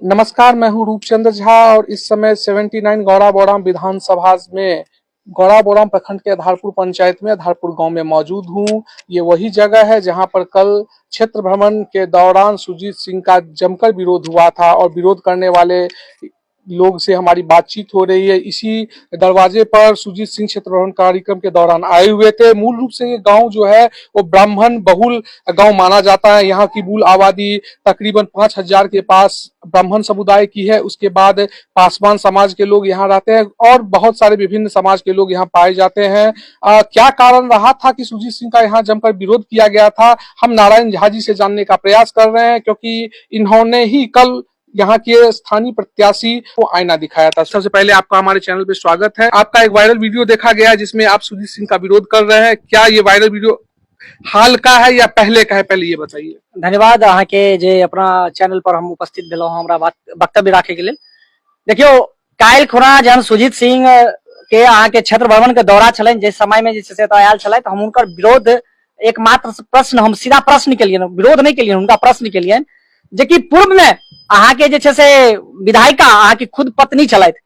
नमस्कार, मैं हूं रूपचंद्र झा और इस समय 79 गौड़ाबौड़ाम विधानसभा में गौड़ाबौड़ाम प्रखंड के आधारपुर पंचायत में आधारपुर गांव में मौजूद हूं। ये वही जगह है जहां पर कल क्षेत्र भ्रमण के दौरान सुजीत सिंह का जमकर विरोध हुआ था और विरोध करने वाले लोग से हमारी बातचीत हो रही है। इसी दरवाजे पर सुजीत सिंह क्षेत्र भ्रमण कार्यक्रम के दौरान आए हुए थे। मूल रूप से ये गांव जो है वो ब्राह्मण बहुल गांव माना जाता है। यहाँ की मूल आबादी तकरीबन 5000 के पास ब्राह्मण समुदाय की है। उसके बाद पासवान समाज के लोग यहाँ रहते हैं और बहुत सारे विभिन्न समाज के लोग यहाँ पाए जाते हैं। क्या कारण रहा था कि सुजीत सिंह का यहाँ जमकर विरोध किया गया था, हम नारायण झा जी से जानने का प्रयास कर रहे हैं, क्योंकि इन्होंने ही कल यहाँ के स्थानीय प्रत्याशी को आईना दिखाया था। सबसे पहले आपका हमारे चैनल पे स्वागत है। आपका एक वायरल वीडियो देखा गया जिसमें आप सुजीत सिंह का विरोध कर रहे हैं। क्या ये वायरल वीडियो हाल का है या पहले का है, पहले ये बताइए। धन्यवाद अहाँ के जे अपना चैनल पर हम उपस्थित भेलौं हमरा बात वक्तव्य राखे के लिए। देखियो, काल्हि खुना जहन सुजीत सिंह के अहाँ के क्षेत्र भ्रमण के दौरा छलनि, जिस समय में जे आयल छलथि, हम हुनकर विरोध एकमात्र प्रश्न, हम सीधा प्रश्न के लिए, विरोध नहीं के लिए, उनका प्रश्न के लिए, जे कि पूर्व में अहाँ के जे से विधायिका अहाँ की खुद पत्नी छलथि,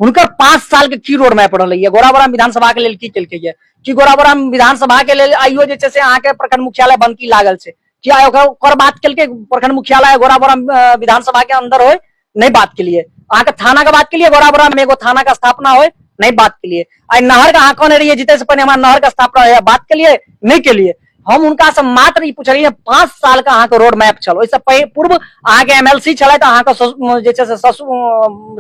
हुनकर 5 साल के की रोड मैप रहलै है, गौड़ाबौड़ाम विधानसभा के लिए की केलकै है, कि गौड़ाबौड़ाम विधानसभा के लिए आइयो जे से अहाँ के प्रखंड मुख्यालय बनकी लागल छै, कि ओकर बात केलकै प्रखंड मुख्यालय गौड़ाबौड़ाम विधानसभा के अंदर होय, नहीं बात के लिए। अहाँ के थाना के बात के लिए गौड़ाबौड़ाम में एगो थाना का स्थापना होय, नहीं बात के लिए। आई नहर का अहाँ कहने रहिए जीते से पहले हमारा नहर का स्थापना है, बात के लिए नहीं के लिए। हम उनका से मात्र ई पूछलिए 5 साल का अहाँ के रोड मैप छल, ओइसे पूर्व अहाँ के एमएलसी छलै, अहाँ के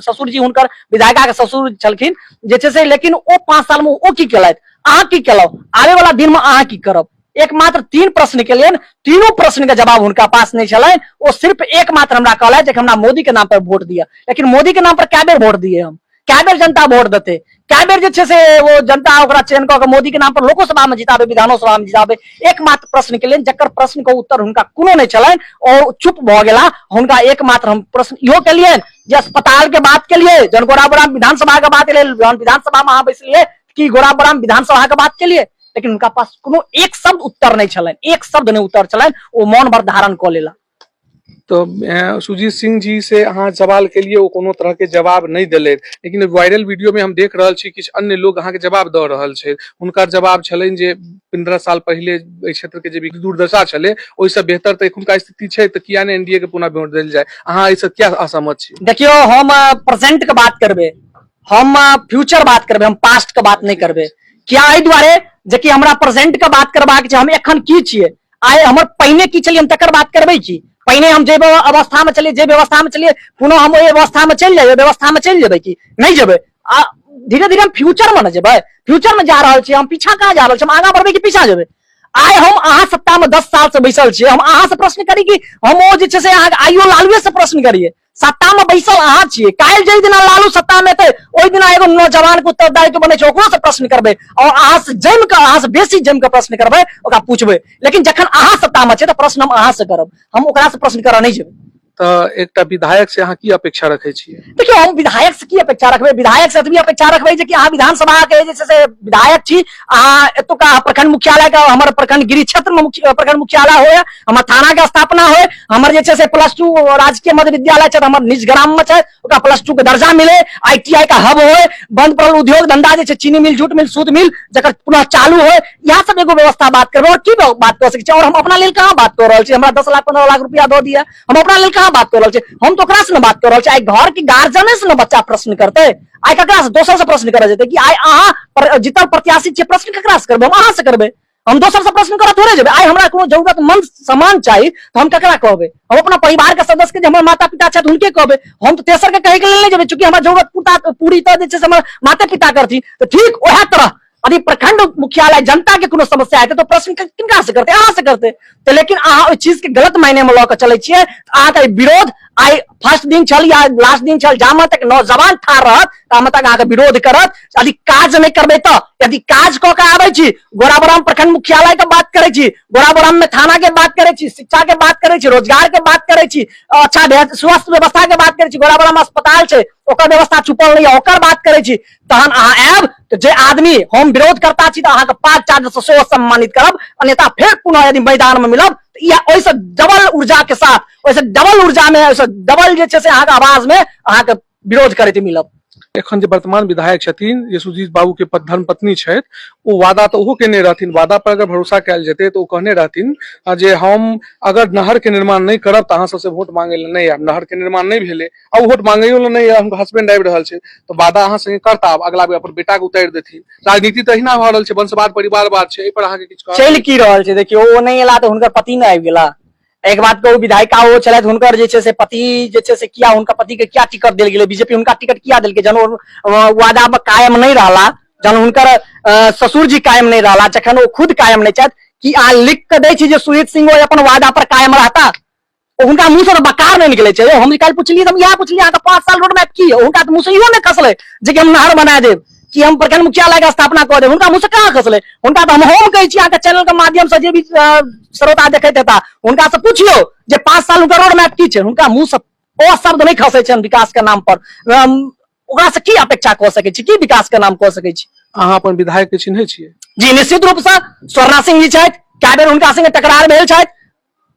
ससुर जी हुनकर विधायिका के ससुर छलखिन जे से, लेकिन ओ 5 साल में ओ की केलथि, अहाँ की केलौ, आवे वाला दिन में अहाँ की करब। एकमात्र 3 प्रश्न के लिए, तीनों प्रश्न के जवाब उनका पास नहीं छलै। वो सिर्फ एकमात्र हमरा कहला जे हमरा मोदी के नाम पर वोट दिया, लेकिन मोदी के नाम पर कै बेर वोट दिए, हम कै बेर जनता वोट देते, कै बेर जे से वो जनता ओकरा चयन क मोदी के नाम पर लोकसभा में जिताबे, विधानसभा में जिताबे। एकमात्र प्रश्न के लिए जकर प्रश्न के उत्तर हुनका कोनो नहीं छलन और चुप भ गेला। हुनका एकमात्र हम प्रश्न इहो के लिए जे अस्पताल के बात के लिए, जन गौड़ाबौड़ाम विधानसभा के बात के लिए, विधानसभा में अहाँ बैसलिए कि गौड़ाबौड़ाम विधानसभा के बात के लिए, लेकिन उनका पास कोनो एक शब्द उत्तर नहीं छलन, एक शब्द नहीं उत्तर छलन, वो मौन व्रत धारण क लेला। तो सुजीत सिंह जी से अहाँ सवाल के लिए वो कोनो तरह के जवाब नहीं दिले, लेकिन वायरल वीडियो में हम देख रहल छी किछु अन्य लोग अहाँ के जवाब दे रहल छै। उनका जवाब छलनि जे 15 साल पहले क्षेत्र के जे दुर्दशा छले ओइसे बेहतर तो एखुनका स्थिति छै, तो किया ने एनडीए के पुनः वोट देल जाए। अहाँ एहिसे क्या असहमत छी? देखियो, हम प्रेजेंट के बात करबे, हम फ्यूचर बात करबे, हम पास्ट के बात नहीं करबे। क्या एहि दुआरे जे कि हमरा प्रेजेंट के बात करबाक छै, हम एखन की छियै, आइ हमर पहिने की छलियै, हम तकर बात करबै छी। पहिने हम जे अवस्था में चलिए, जे व्यवस्था में चलिए, पुनः हम ओहि अवस्था में चलि जाइए, व्यवस्था में चलि जेबै कि नहीं जेबै? धीरे धीरे हम फ्यूचर में न जेबै, फ्यूचर में जा रहल छी, हम पीछा कहाँ जा रहल छी, हम आगां बढ़बै कि पीछा जेबै? आइ हम अहाँ सत्ता में 10 साल से बैसल छियै, हम अहाँ से प्रश्न करी कि हम ओ जे छै से आइयो लालुए से प्रश्न करिए? सत्ता में बैसल अहाँ छियै, काल्हि जे दिना लालू सत्ता में थे ओहि दिना एगो नौजवान के उत्तरदायित्व बने छै, ओकरो से प्रश्न करबै और अहाँ से जम के, अहाँ से बेसी जम के प्रश्न करबै, ओकरा पूछबै। लेकिन जखन अहाँ सत्ता में छै तो प्रश्न हम अहाँ से करब, हम ओकरा से प्रश्न करऽ नहीं जेबै। तो एकटा विधायक से अहाँ की अपेक्षा रखे छियै? देखियो, हम विधायक से की अपेक्षा रखबै? विधायक से एतबी अपेक्षा रखबै जे कि अहाँ विधानसभा के जे से विधायक छी, अहाँ एतुका प्रखंड मुख्यालय का, हमर प्रखंड गिरी क्षेत्र में प्रखंड मुख्यालय होय, हमर थाना के स्थापना होय, हमर जे से +2 राजकीय मध्य विद्यालय छै, हमर निज ग्राम में छै, ओकरा +2 के दर्जा मिले, आईटीआई का हब होय, बंद पड़ल उद्योग धंधा जे छै, चीनी मिल, जूट मिल, सूत मिल, जकर पुनः चालू होय, यह सब एगो व्यवस्था बात करबै। और की बात कर सकै छी? और हम अपना लेल कहाँ बात कर रहल छी? हमरा 10 लाख 15 लाख रुपया दो दिया, हम अपना लेल कहाँ बात कर रहल छी? हम तो ओकरा से न बात कर रहल छी। आई घर के गार्जियन से न बच्चा प्रश्न करते, आई ककरा से, दोसर से प्रश्न करल जेतै कि आई अहाँ जीतल प्रत्याशी छियै, प्रश्न ककरा से करबै? हम अहाँ से करबै, हम दोसर से प्रश्न करऽ थोड़े जेबै। आई हमरा कोनो जरूरतमंद सामान चाहिए तो हम ककरा कहबै? हम अपना परिवार के सदस्य के, हमर माता पिता छथि हुनके कहबै, हम तो तेसर के कहे के लेल नहीं जेबै, चूंकि हमर जरूरत पूरी तो जे छै हमर माता पिता करथिन। तो ठीक ओहे तरह यदि प्रखंड मुख्यालय जनता के कोनो समस्या हेतै तो प्रश्न किनका से करते? अहाँ से करते। तो लेकिन अहाँ ओहि चीज के गलत मायने में लऽ के चलै छियै। अहाँ के विरोध आई फर्स्ट दिन छल या लास्ट दिन छल, जामे तक नौजवान ठाड़ रहत तामे तक अहाँके विरोध करत। यदि काज नहीं करबै तो, यदि काज कऽ के आबै छी, गौड़ाबौड़ाम प्रखंड मुख्यालय के बात करै छी, गौड़ाबौड़ाम में थाना के बात करै छी, शिक्षा के बात करै छी, रोजगार के बात करै छी, अच्छा स्वास्थ्य व्यवस्था के बात करै छी, गौड़ाबौड़ाम अस्पताल छै ओकर व्यवस्था छुपल नहीं है ओकर बात करै छी, तहन अहाँ आयब तो जे आदमी हम विरोध करता छी तो अहाँके 5 चार्ज से सेहो सम्मानित करब, अन्यथा फिर पुनः यदि मैदान में मिलब या ओइसे डबल ऊर्जा के साथ, ओइसे डबल ऊर्जा में, ओइसे डबल जे छै से अहाँ के आवाज में अहाँ के विरोध करैत मिलब। एखन जे वर्तमान विधायक छथिन जे सुजीत बाबू के धर्म पत्नी छथि, ओ वादा तो ओहो केने रहथिन, वादा पर अगर भरोसा कयल जेतै तो ओ कहने रहथिन जे हम अगर नहर के निर्माण नहीं करब तो अहाँ सबसे वोट मांगे ला नहीं आयब। नहर के निर्माण नहीं भेलै, अब वोट मांगैयो ला नहीं आयब, हस्बैंड आबि रहल छै तो वादा अहाँ संगे करता, अगला बेर अपन बेटा के उतारि देथिन। राजनीति तो अहिना भऽ रहल छै, वंशवाद परिवारवाद छै, एहि पर अहाँ के किछु कहब? चलि की रहल छै, देखियो ओ नहीं एला तो हुनकर पति नहीं आबि गेला। एक बात कहू, विधायिका ओ छलथि, हुनकर जे छै से पति जे छै से किया, हुनका पति के क्या टिकट देल गेलै, बीजेपी हुनका टिकट किया देलकै? जन वादा में कायम नहीं रहला, जन हुनकर ससुर जी कायम नहीं रहला, जखन ओ खुद कायम नहीं छथि, कि अहाँ लिख के दै छी जे सुजीत सिंह अपन वादा पर कायम रहता? हुनका मुंह से बकार नहीं निकले छै। हम काल्हि पुछलियै, हम इएह पुछलियै अहाँके 5 साल रोड मैप की, हुनका मुंह से इहो नहीं खसलै जे कि हम नहर बना देब, कि हम प्रखंड मुख्यालय के स्थापना कऽ देब। हुनका मुंह से कहाँ खसलै? हुनका तो हम कहै छी अहाँके चैनल के माध्यम से जे भी श्रोता देखैत हेता, हुनका से पूछियो जे 5 साल हुनकर रोड मैप की छै। हुनका मुंह से ओ शब्द नहीं खसै छै विकास के नाम पर। ओकरा से की अपेक्षा कऽ सकै छी, की विकास के नाम कऽ सकै छी? अहाँ अपन विधायक के चिन्है छियै? जी निश्चित रूप से स्वर्णा सिंह जी छथि, कए बेर हुनका संगे टकरार भेल छथि।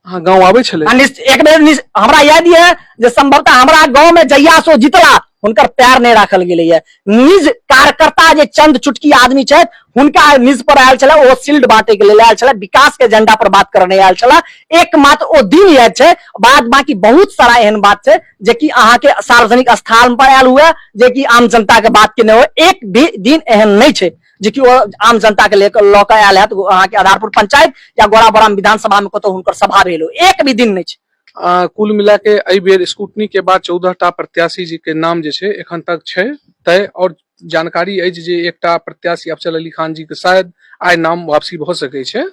अहाँ गाँव आबै छलै? एक बेर हमरा याद है जे संभवतः हमरा गांव में जहिया सो जितला हुनकर पैर नहीं राखल गेलै है। निज कार्यकर्ता जे चंद चुटकी आदमी छथि, हुनका निज पर आयल छलै, ओ शील्ड बांटे के लेल आयल छलै, विकास के एजेंडा पर बात करने आयल छलै। एकमात्र ओ दिन याद छै, बाद बाकी बहुत सारा एहन बात छै जे कि अहाँ के सार्वजनिक स्थान पर आयल हुए, जे कि आम जनता के बात केने हो। एक भी दिन एहन नहीं छै जे कि ओ आम जनता के लेकर लऽ के आयल है तो अहाँ के आधारपुर पंचायत या गोराबौराम विधानसभा में कतौ हुनकर सभा भेल हो, एक भी दिन नहीं छै। कुल मिला के एहि बेर स्कूटनी के बाद 14टा प्रत्याशी जी के नाम जे छै एखन तक छै तय, और जानकारी अछि जे एकटा प्रत्याशी अफजल अली खान जी के शायद आइ नाम वापसी भ सकै छै।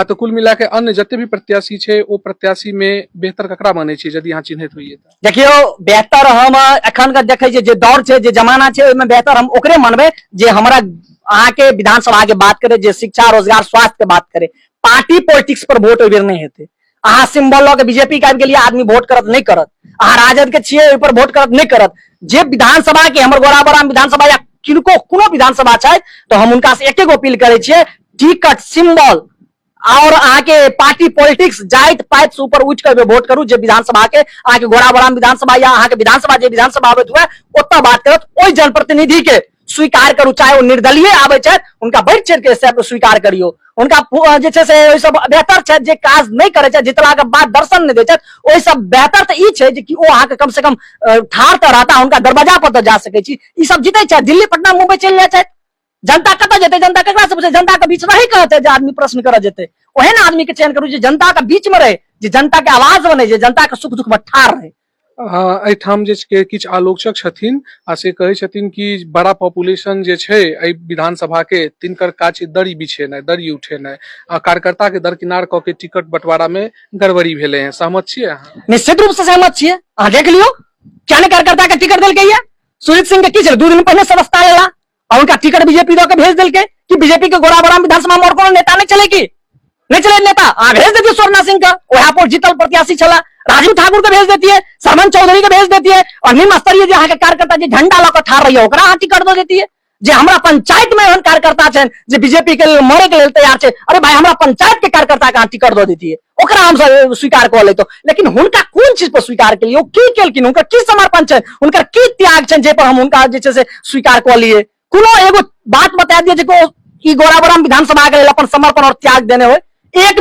तो कुल मिला के अन्य जते भी प्रत्याशी छै ओ प्रत्याशी में बेहतर ककरा मानै छै यदि अहाँ चिन्हित होइए त? देखियो बेहतर हम एखन के देखे जे दौर छै, जे जमाना छै, ओहिमे बेहतर हम ओकरे मानबै जे हमरा अहाँ के विधानसभा के बात करे, जे शिक्षा रोजगार स्वास्थ्य के बात करे। पार्टी पॉलिटिक्स पर वोट एहि बेर नहीं हेतै। अहाँ सिंबल लऽ के बीजेपी के आबि गेलियै, आदमी वोट करत नहीं करत। अहाँ राजद के छियै, ओहि पर वोट करत नहीं करत। जे विधानसभा के हमर गोराबौराम विधानसभा या किनको कोनो विधानसभा छै तो हम उनका से एके गो अपील करे छियै, टिकट सिंबल और अहाँ के पार्टी पॉलिटिक्स जाइत पाइत से ऊपर उठ कर वोट करू। जे विधानसभा के अहाँ के गोराबौराम विधानसभा या अहाँ के विधानसभा जे विधानसभा आबैत हुए ओतऽ बात करत, ओहि जनप्रतिनिधि के स्वीकार करू, चाहे वो निर्दलीय आबै छै, उनका बढ़ि चढ़ के स्टेप स्वीकार करियो। उनका जे छै से ओहि सब बेहतर छै जे काज नहीं करे छै, जितला के बाद दर्शन नहीं दै छै, ओहि सब बेहतर तऽ ई छै जे कि ओ अहाँ के कम से कम ठाढ़ तऽ रहता, उनका दरवाजा पर तऽ जा सकै छी। ई सब जीते छै, दिल्ली पटना मुंबई चलि जाइ छै, जनता कतऽ जेतै? जनता केकरा से पूछे? जनता के बीच रही कहते जे आदमी प्रश्न करऽ जेतै। ओहन आदमी के चयन करू जे जनता के बीच में रहे, जे जनता के आवाज बने, जे जनता के सुख दुख में ठाढ़ रहे। एहिठाम जे किछु आलोचक छथिन आ से कहै छथिन कि बड़ा पॉपुलेशन जे छै एहि विधानसभा के, तिनकर काज छै दरी बिछेनाइ, दरी उठेनाइ, आ कार्यकर्ता के दरकिनार कऽ के टिकट बंटवारा में गड़बड़ी भेले हैं। सहमत छियै अहाँ? निश्चित रूप से सहमत छियै। अहाँ देख लियो क्या ने कार्यकर्ता के टिकट देलकै है। सुजीत सिंह के की छलै, 2 दिन पहले सदस्यता लेला और उनका टिकट बीजेपी दऽ के भेज देलकै कि बीजेपी के गोराबौराम विधानसभा में और कोनो नेता नहीं चले की नहीं चले नेता। अहाँ भेज देतियै स्वर्णा सिंह का, वहां पर जीतल प्रत्याशी छला, राजीव ठाकुर के भेज देती है, सरमन चौधरी के भेज देती है, और निम्न स्तरीय जो अहाँ के कार्यकर्ता जे झंडा लऽ के ठाढ़ रहिए ओकरा अहाँ टिकट दऽ देती है। जे हमरा पंचायत में एहन कार्यकर्ता छनि जे बीजेपी के लेल मरे के लेल तैयार छै, अरे भाई हमरा पंचायत के कार्यकर्ता के अहाँ टिकट दऽ देती है, ओकरा हम स्वीकार कऽ लेतो। लेकिन हुनका कोन चीज पर स्वीकार केलियै, ओ की केलखिन, हुनकर की समर्पण छै, हुनकर की त्याग छनि जे पर हम हुनका जे छै से स्वीकार कऽ लिए? कोनो एगो बात बता दिए जे ई गोराबौराम विधानसभा के लेल अपन समर्पण और त्याग देने हो? एक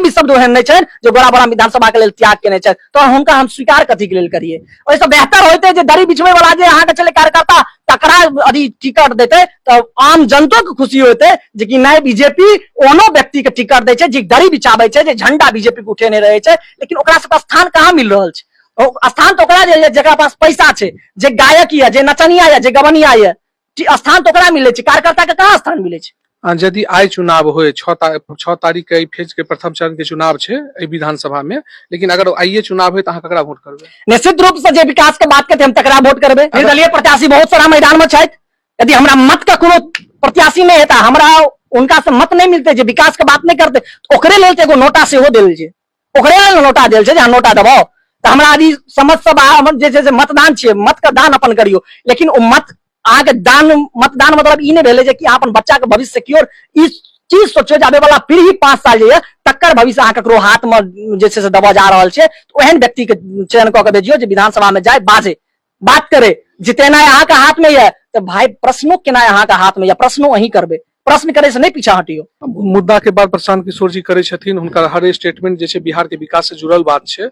भी शब्द ओहन नहीं छै जो गोराबौराम विधानसभा के लेल त्याग केने छै, तो हुनका हम स्वीकार कथी के लेल करिए? ओहिसँ बेहतर होते जे दरी बिछबै वाला जे अहाँ के छलै कार्यकर्ता तकरा यदि टिकट देते तो आम जनतो के खुशी होते जे कि नहीं बीजेपी ओनो व्यक्ति के टिकट दै छै जे दरी बिछाबै छै, जे झंडा बीजेपी के उठेने रहे छै, लेकिन ओकरा सबके स्थान कहाँ मिल रहल छै? स्थान तो ओकरा जेकरा पास पैसा छै, जे गायक या, जे नचनिया या, जे गवनिया या, स्थान तो ओकरा मिले छै, कार्यकर्ता के कहाँ स्थान मिले छै? यदि आइ चुनाव हो 6 तारीख के फेज के प्रथम चरण के चुनाव छै विधानसभा में, लेकिन अगर आइए चुनाव हो तो ककरा वोट करबे? निश्चित रूप से जे विकास के बात करते हम तकरा वोट करबे। निर्दलीय प्रत्याशी बहुत सारा मैदान में छथि, यदि हमरा मत का कोनो प्रत्याशी नहीं हेता, हमरा उनका से मत नहीं मिलते, जे विकास के बात नहीं करते, तो ओकरे लेल एगो नोटा सेहो देल छै, ओकरे लेल नोटा देल छै जे नोटा दबाओ तो हमरा यदि समझ सब हमर जे मतदान छियै, मत का दान अपन करियो। लेकिन ओ मत अहाँ के दान, मतदान मतलब ई नहीं भेलै जे कि अहाँ अपन बच्चा के भविष्य सिक्योर, ई चीज सोचो जे आबे वाला पीढ़ी 5 साल जे तक्कर भविष्य अहाँ ककरो हाथ में जे से दबा जा रहल छै, तो एहन व्यक्ति के चयन कऽ के भेजियो जे विधानसभा में जाए, बाजे, बात करे। जितेनाइ अहाँ के हाथ में ये तो भाई प्रश्नो केनाइ अहाँ के हाथ में ये, प्रश्नो अहीं करबे, प्रश्न करे से नहीं पीछा हटियो। मुद्दा के बाद प्रशांत किशोर जी करे छथिन, हुनकर हर स्टेटमेंट जे छै बिहार के विकास से जुड़ल बात छै।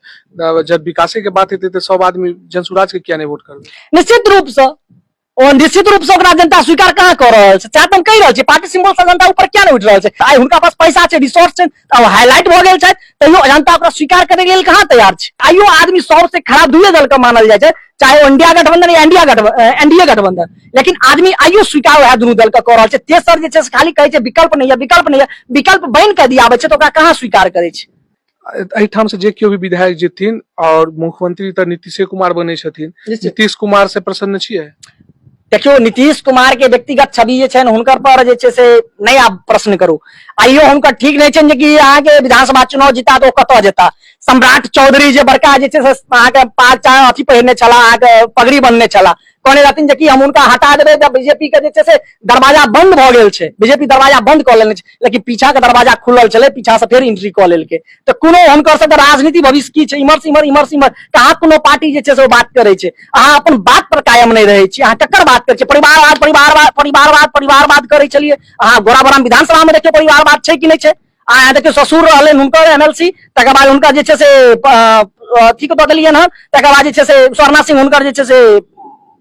जब विकासे के बात हेतै तो सब आदमी जनसुराज के किया नहीं वोट करबै? निश्चित रूप से, और निश्चित रूप से ओकरा जनता स्वीकार कहाँ कर रहल छै। चाहे हम कहि रहल छी पार्टी सिंबल से जनता ऊपर किया नहीं उठ रहल छै? आइ हुनका पास पैसा छै, रिसोर्स छै, अब हाईलाइट भ गेल छै, तैयो जनता ओकरा स्वीकार करे के लेल कहाँ तैयार छै। आइयो आदमी सबसे खराब दुए दल के मानल जाय छै, चाहे इंडिया गठबंधन या एनडीए गठबंधन, लेकिन आदमी आइयो स्वीकार वह दुनू दल के कर रहल छै। तेसर जे छै से खाली कहै छै विकल्प नहीं है, विकल्प नहीं है, विकल्प बन के दियाबे छै तो ओकरा कहाँ स्वीकार करे छै। एहिठाम से जे केओ भी विधायक जीथिन और मुख्यमंत्री तो नीतीश कुमार बने छथिन, नीतीश कुमार से प्रसन्न छियै? देखियो नीतीश कुमार के व्यक्तिगत छवि जे छै हुनकर पर जे छै से नहीं आप प्रश्न करू। आइयो हुनकर ठीक नहीं छै कि अहाँ के विधानसभा चुनाव जीता तो कतऽ जेता। सम्राट चौधरी जे बड़का जे छै से अहाँ के पाग अथी पहिरने छला, अहाँ के पगड़ी बनने छला, कहने रहथिन जे कि हम उनका हटा देबै जब बीजेपी के जे छै से दरवाजा बंद भ गेल छै, बीजेपी दरवाजा बंद कऽ लेने छै, लेकिन पीछा के दरवाजा खुलल छलै, पीछा से फेर एंट्री कऽ लेलकै। तो कोनो हुनकर सबके राजनीति भविष्य की छै? इमर से इमर कहाँ कोनो पार्टी जे छै से बात करे छै। अहाँ अपन बात पर कायम नहीं रहे छी, अहाँ ककर बात करे छी? परिवारवाद करे छलिए अहाँ। गोराबोराम विधानसभा में देखियो परिवारवाद छै कि नहीं छै? अहाँ देखियो ससुर रहले हुनकर एमएलसी, तकर बाद हुनका जे छै से अथी के दऽ देलियन हन, तकर बाद जे छै से स्वर्णा सिंह हुनकर जे छै से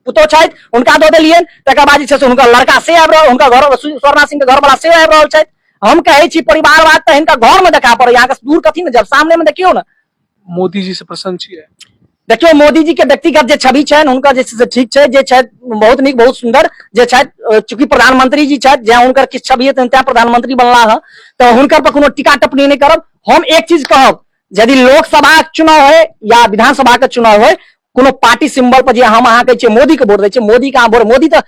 पुतो छथि, हुनका दऽ देलियन, तकर बाद जे छै से हुनकर लड़का से आबि रहल, हुनका घर स्वर्णा सिंह के घर वाला से आबि रहल छथि। हम कहै छी परिवारवाद तऽ हिनका घर में देखा पड़े, यहाँ के दूर कथी में जब सामने में देखियो ना। मोदी जी से प्रसन्न छियै? देखियो मोदी जी के व्यक्तिगत जे छवि छै हुनकर जे छै से ठीक छै, जे छै बहुत नीक बहुत सुंदर जे छै, चूंकि प्रधानमंत्री जी छै, जे हुनकर किछु छवि है तें प्रधानमंत्री बनला है, तो हुनकर पर कोनो टीका टिप्पणी नहीं करब। हम एक चीज कहब, यदि लोकसभा चुनाव है या विधानसभा के चुनाव है, कोनो पार्टी सिंबल पर जे हम अहाँ कहै छियै मोदी के वोट दै छियै, मोदी के अहाँ वोट, मोदी तो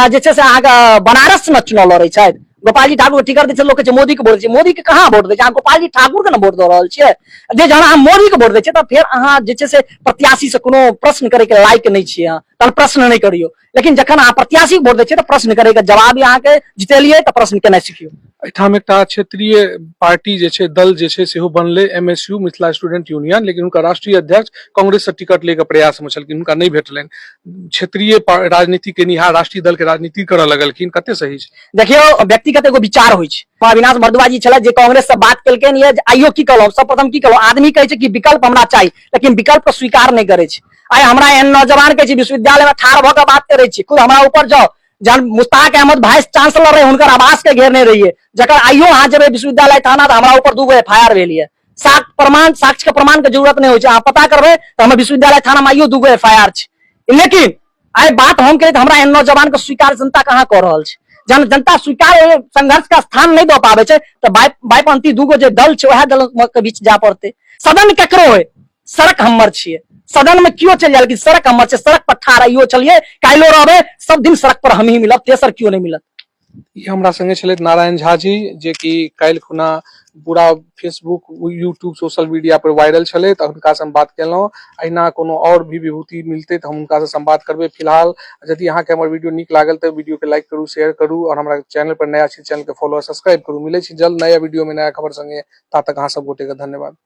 जे छै से अहाँके बनारस में चुनाव लड़ै छथि, गोपालजी ठाकुर के टिकट दै छै, लोक कहै छै मोदी के वोट दै छै। मोदी के कहाँ वोट दै छै? अहाँ गोपालजी ठाकुर के ने वोट दऽ रहल छियै। जे जहन अहाँ मोदी के वोट दै छियै तऽ फिर अहाँ जे छै से प्रत्याशी से कोनो प्रश्न करे के लायक नहीं छियै, अहाँ तहन प्रश्न नहीं करियो। लेकिन जखन अहाँ प्रत्याशी के वोट दै छियै तऽ प्रश्न करे के जवाब अहाँ के जितेलियै तऽ प्रश्न केनाइ सिखियो। एहिठाम एकटा क्षेत्रीय पार्टी जे छै, दल जे छै सेहो बनलै, एमएसयू मिथिला स्टूडेंट यूनियन, लेकिन हुनका राष्ट्रीय अध्यक्ष कांग्रेस से टिकट लेके प्रयास में छलखिन, हुनका नहीं भेटलनि। क्षेत्रीय राजनीति के निहार राष्ट्रीय दल के राजनीति करऽ लगलखिन, कते सही छै? देखियो व्यक्तिगत एगो विचार होइ छै। अविनाश भारद्वाज जी छलै जे कांग्रेस से बात केलखिन, ये आइयो की कहलहुं, सर्वप्रथम की कहलहुं, आदमी कहै छै कि विकल्प हमरा चाही, लेकिन विकल्प को स्वीकार नहीं करे छै। आइ हमरा एहन नौजवान कहै छै विश्वविद्यालय में ठाढ़ भऽ के बात करे छी, खुद हमरा ऊपर जाओ, जहन मुश्ताक अहमद वाइस चांसलर रहे हुनकर आवास के घेरने रहिए, जकर आइयो अहाँ जेबै विश्वविद्यालय थाना तऽ हमरा ऊपर 2 गो एफआईआर भेल है। साक्ष्य के प्रमाण के जरूरत नहीं होइ छै, अहाँ पता करबै तऽ हमर विश्वविद्यालय थाना में आइयो 2 गो एफआईआर छै। लेकिन आइ बात हम कही हमरा एहन नौजवान के स्वीकार जनता कहाँ कऽ रहल छै। जन जनता स्वीकार संघर्ष का स्थान नहीं दऽ पाबै छै तऽ बाईपंथी 2 गो जे दल छै वह दल के बीच जा पड़ते। सदन केकरो है, सड़क हमर छियै, सदन में क्यों चल जाए कि सड़क हमर छै, सड़क पर ठाड़ आइयो चलिए, काल्हियो रहबै, सब दिन सड़क पर हम ही मिलब, तेसर क्यों नहीं मिलत। ई हमरा संगे छलथि नारायण झा जी, जे कि काल्हि खुना पूरा फेसबुक यूट्यूब सोशल मीडिया पर वायरल छलथि, हुनका से हम बात केलहुँ। अहिना कोनो और भी विभूति मिलते तो हम हुनका से संवाद करबै। फिलहाल यदि अहाँ के हमर वीडियो नीक लागल तो वीडियो के लाइक करू, शेयर करू, और हमारा चैनल पर नया छी चैनल के फॉलो सब्सक्राइब करू। मिले छी जल्द नया वीडियो में नया खबर संगे, ता तक अहाँ सब गोटे के धन्यवाद।